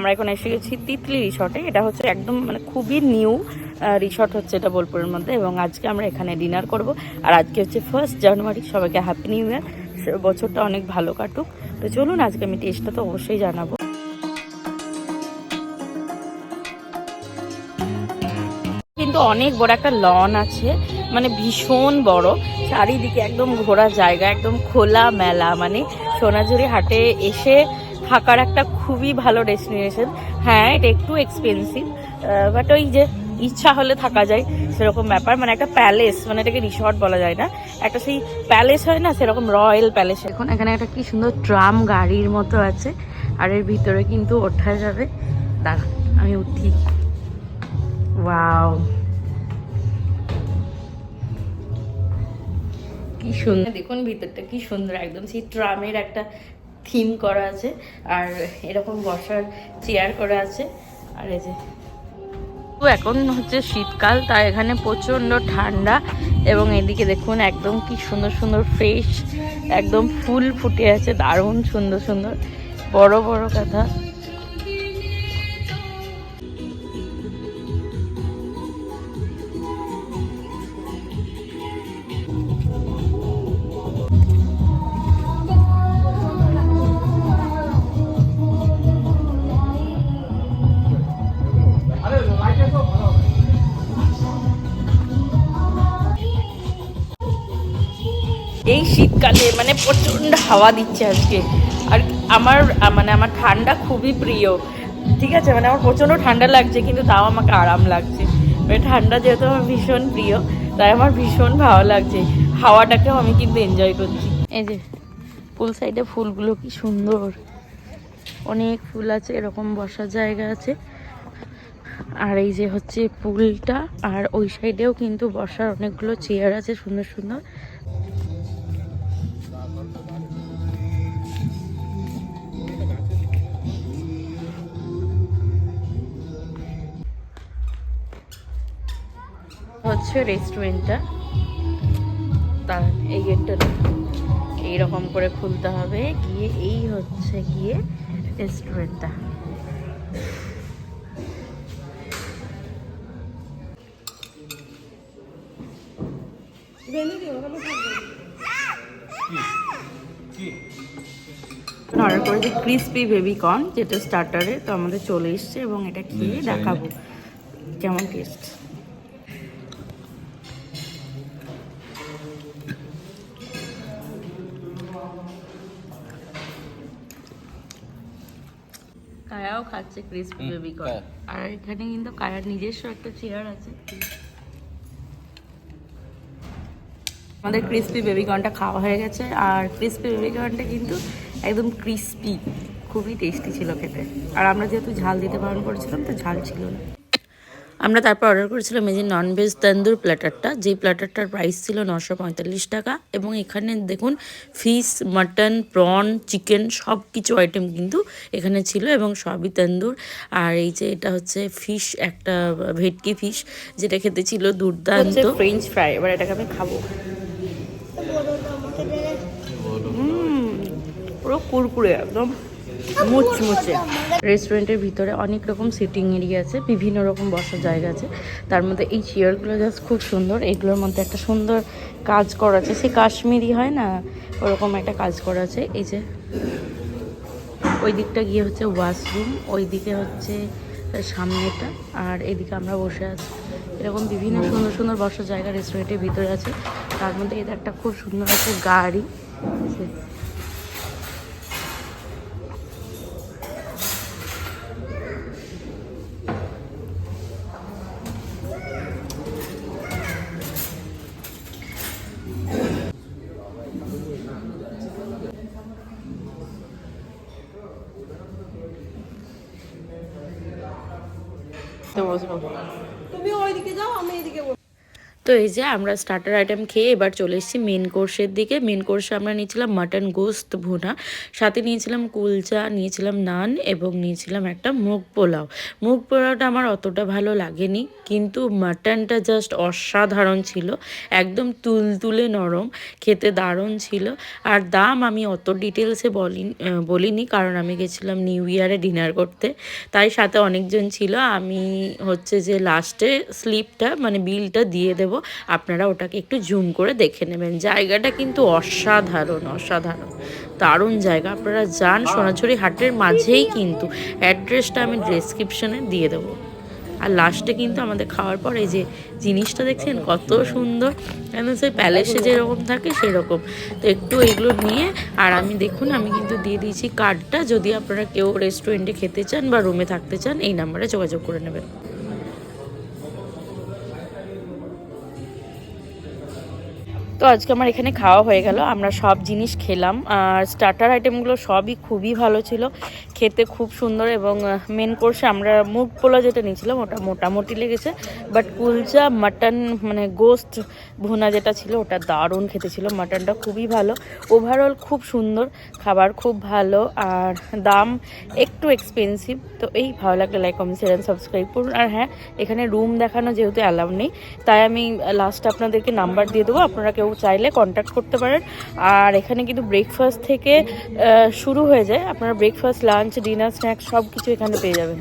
আমরা এখন এসে গেছি তিতলি রিসর্টে। এটা হচ্ছে একদম মানে খুবই নিউ রিসর্ট হচ্ছে এটা বোলপুরের মধ্যে, এবং আজকে আমরা এখানে ডিনার করব। আর আজকে হচ্ছে 1 জানুয়ারি। সবাইকে হ্যাপি নিউ ইয়ার, বছরটা অনেক ভালো কাটুক। তো চলুন আজকে আমি টেস্টটা তো অবশ্যই জানাবো। কিন্তু অনেক বড় একটা লন আছে, মানে ভীষণ বড়, চারিদিকে একদম ঘোরার জায়গা, একদম খোলা মেলা। মানে সোনাঝুরি হাটে এসে থাকার একটা খুবই ভালো ডেস্টিনেশন। হ্যাঁ, এটা একটু এক্সপেন্সিভ, বাট ওই যে ইচ্ছা হলে থাকা যায় সেরকম ব্যাপার। মানে একটা প্যালেস, মানে এটাকে রিসর্ট বলা যায় না, একটা সেই প্যালেস হয় না, সেরকম রয়্যাল প্যালেস। এখন এখানে একটা কি সুন্দর ট্রাম গাড়ির মতো আছে, আর এর ভিতরে কিন্তু ওঠা যাবে। দাঁড়া আমি উঠি। ওয়াও, কি সুন্দর দেখুন ভিতরটা, কি সুন্দর। একদম সেই ট্রামের একটা থিম করা আছে, আর এরকম বসার চেয়ার করা আছে। আর এই যে এখন হচ্ছে শীতকাল, তাই এখানে প্রচন্ড ঠান্ডা। এবং এদিকে দেখুন একদম কি সুন্দর সুন্দর ফ্রেশ একদম ফুল ফুটে আছে, দারুণ সুন্দর সুন্দর বড় বড় কথা। এই শীতকালে মানে প্রচণ্ড হাওয়া দিচ্ছে আজকে। আর আমার ঠান্ডা খুবই প্রিয়, ঠিক আছে। মানে আমার প্রচণ্ড ঠান্ডা লাগছে, কিন্তু তাও আমাকে আরাম লাগছে। মানে ঠান্ডা যেহেতু আমার ভীষণ প্রিয়, তাই আমার ভীষণ ভালো লাগছে। হাওয়াটাকেও আমি কিন্তু এনজয় করছি। এই যে পুল সাইডে ফুলগুলো কি সুন্দর, অনেক ফুল আছে, এরকম বসার জায়গা আছে। আর এই যে হচ্ছে পুলটা, আর ওই সাইডেও কিন্তু বসার অনেকগুলো চেয়ার আছে সুন্দর সুন্দর। হচ্ছে রেস্টুরেন্টটা, তার এই গেটটা এইরকম করে খুলতে হবে, গিয়ে এই হচ্ছে গিয়ে রেস্টুরেন্টটা। অর্ডার করেছি ক্রিসপি বেবিকর্ন, যেটা স্টার্টারে, তো আমাদের চলে এসছে এবং এটা খেয়ে দেখাবো কেমন টেস্ট। কায়াও খাচ্ছে ক্রিসপি বেবিকর্ন, আর এখানে কিন্তু কায়ার নিজস্ব একটা চেয়ার আছে। আমাদের ক্রিসপি বেবিকর্নটা খাওয়া হয়ে গেছে, আর ক্রিসপি বেবিকর্নটা কিন্তু একদম ক্রিসপি, খুবই টেস্টি ছিল খেতে। আর আমরা যেহেতু ঝাল দিতে বারণ করেছিলাম, তো ঝাল ছিল না। আমরা তারপর অর্ডার করেছিলাম এই যে ননভেজ তন্দুর প্ল্যাটারটা, যেই প্ল্যাটারটার প্রাইস ছিল 945 টাকা। এবং এখানে দেখুন ফিশ, মাটন, প্রন, চিকেন সব কিছু আইটেম কিন্তু এখানে ছিল, এবং সবই তন্দুর। আর এই যে এটা হচ্ছে ফিশ, একটা ভেটকি ফিশ, যেটা খেতে ছিল দুর্দান্ত। ফ্রেঞ্চ ফ্রাই, এবার এটাকে আমি খাবো। পুরো কুরকুরে, একদম মুচমুচে। রেস্টুরেন্টের ভিতরে অনেক রকম সিটিং এরিয়া আছে, বিভিন্ন রকম বসার জায়গা আছে। তার মধ্যে এই চেয়ারগুলো জাস্ট খুব সুন্দর। এগুলোর মধ্যে একটা সুন্দর কাজ করা আছে, সে কাশ্মীরি হয় না, ওরকম একটা কাজ করা আছে। এই যে ওই দিকটা গিয়ে হচ্ছে ওয়াশরুম, ওই দিকে হচ্ছে সামনেটা, আর এদিকে আমরা বসে আছি। এরকম বিভিন্ন সুন্দর সুন্দর বসার জায়গা রেস্টুরেন্টের ভিতরে আছে। তার মধ্যে এটা একটা খুব সুন্দর একটা গাড়ি। তো তো এই যে আমরা স্টার্টার আইটেম খেয়ে এবার চলে এসেছি মেন কোর্সের দিকে। মেন কোর্সে আমরা নিয়েছিলাম মাটন গোস্ত ভুনা, সাথে নিয়েছিলাম কুলচা, নিয়েছিলাম নান এবং নিয়েছিলাম একটা মুগ পোলাও। মুগ পোলাওটা আমার অতটা ভালো লাগেনি, কিন্তু মাটনটা জাস্ট অসাধারণ ছিল, একদম তুলতুলে নরম, খেতে দারুণ ছিল। আর দাম আমি অত ডিটেলসে বলিনি, কারণ আমি গেছিলাম নিউ ইয়ারে ডিনার করতে, তাই সাথে অনেকজন ছিল। আমি হচ্ছে যে লাস্টে স্লিপটা মানে বিলটা দিয়ে দেব, আপনারা ওটাকে একটু জুম করে দেখে নেবেন। জায়গাটা কিন্তু অসাধারণ অসাধারণ, দারুণ জায়গা। আপনারা যান, সোনাঝুরি হাটের মাঝেই কিন্তু। অ্যাড্রেসটা আমি ডেসক্রিপশনে দিয়ে দেবো। আর লাস্টে কিন্তু আমাদের খাওয়ার পর এই যে জিনিসটা দেখছেন কত সুন্দর, একদম সেই প্যালেসে যেরকম থাকে সেরকম। তো একটু এগুলো নিয়ে, আর আমি দেখুন আমি কিন্তু দিয়ে দিয়েছি কার্ডটা, যদি আপনারা কেউ রেস্টুরেন্টে খেতে চান বা রুমে থাকতে চান এই নাম্বারে যোগাযোগ করে নেবেন। তো আজকে আমার এখানে খাওয়া হয়ে গেল, আমরা সব জিনিস খেলাম। আর স্টার্টার আইটেমগুলো সবই খুবই ভালো ছিল, খেতে খুব সুন্দর। এবং মেন কোর্সে আমরা মুগ পোলাও যেটা নিয়েছিলাম ওটা মোটামুটি লেগেছে, বাট কুলচা মাটন মানে গোস্ত ভুনা যেটা ছিল ওটা দারুণ খেতে ছিল। মাটনটা খুবই ভালো, ওভারঅল খুব সুন্দর, খাবার খুব ভালো, আর দাম একটু এক্সপেন্সিভ। তো এই ভালো লাগলে like comment share and subscribe করুন। আর হ্যাঁ, এখানে রুম দেখানো যেহেতু অ্যালাউ নেই, তাই আমি লাস্টে আপনাদেরকে নাম্বার দিয়ে দেবো, আপনারা কেউ চাইলে কন্ট্যাক্ট করতে পারেন। আর এখানে কিন্তু ব্রেকফাস্ট থেকে শুরু হয়ে যায়, আপনারা ব্রেকফাস্ট, লাঞ্চ, ডিনার, স্ন্যাক্স সব কিছু এখানে পেয়ে যাবেন।